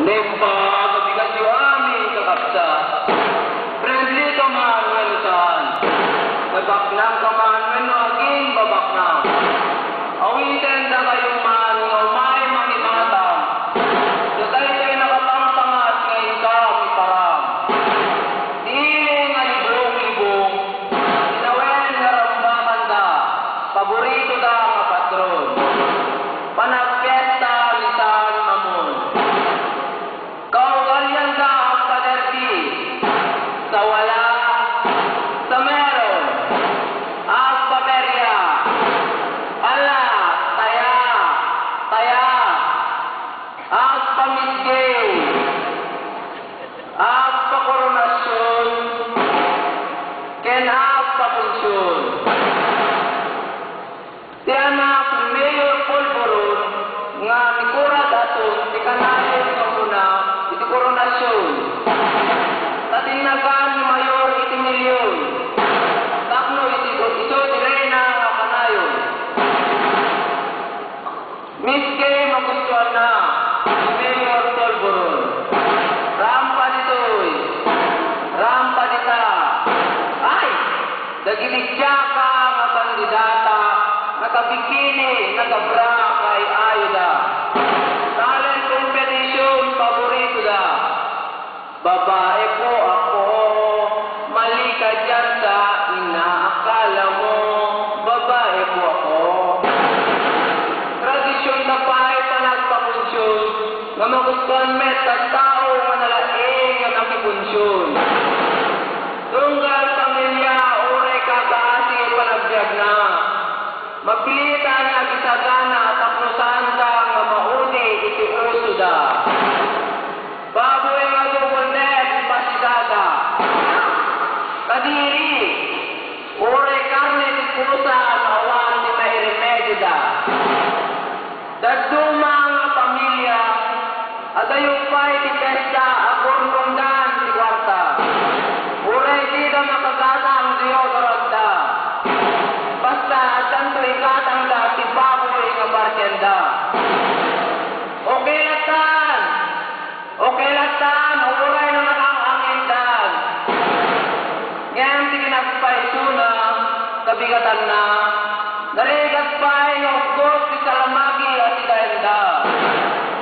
Naimbag, bigat yung aming kakapsa. Friendly ka man, ngano saan. Babaknang ka man, ngano aging babaknang. Awitin na kayong man, ngaw may mangimatang. Dutay kayo nakapangpangat, ngayon ka, may parang. Diiling alibong-libong, sinawen nga rambakan da, paborito da nga patron. Panagkesta, lisan, mamon. Kaugalyan da ang paderdi, sa wala, sa meron, ang paperya, ala, taya, ang pamigay, ang pakoronasyon, ken ang papunsyon. Ti anak mayor polvoron nga mikurad aton ti kanayon nga muna iti koronasyon. Tatinagan ni mayor iti milyon. Tapno iti ti reyna nga kanayon. Miske magustuhan na mayor polvoron. Rampa ditoy. Rampa dita. Ay! Dagiligya ka nga kandidata nakabikini, nakabra kay ayuda. Talent competition, paborito da. Babae po ako, mali ka dyan sa inaakala mo. Babae po ako. Tradisyon na pahay pa nagpapunsyon, nga magustuhan met at tao nga nalaing nga nakipunsyon. Tunggal pamilya, uray kakaasi panagbiag na. Mapilitan nga gisagana at apnusan ka nga mauni iti uso da. Baboy nga dumundet ipasidaga. Kadiri, ure karne ti pusa awan ti mairemedyo da. Daduma nga pamilya, adayupay ti pesta agurgundan ti kwarta. Ure di da makagata ang deodorant da. Basta tanto ikatang da, si baboy nga bartenda. Okay latan, uray na nakangangin dan. Ngayon sige nagpaisuna, kabigatan na. Narigat pa yung ugos si salamagi at si daenda.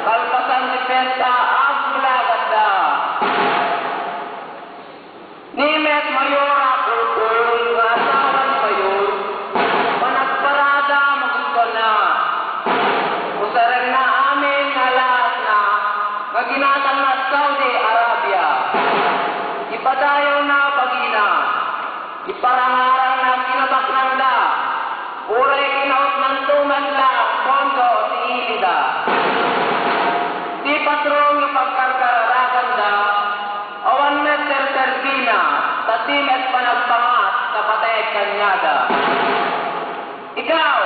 Kalpasan si pesta, agulagat da. Nimet mayora kulkul, nga asawa ni mayor. Panagparada magustuhan na. Usarang na amin nga lahat na maginatang na Saudi Arabia. Ipadayaw na bagina. Iparangarang na kinabaknang da. Uray kinaot ng tuman lang kondo si Ilida. Di patrong yung pagkararagan da. Awan meter terbina. Tatimet panagpangat sa patay kanyada. Ikaw,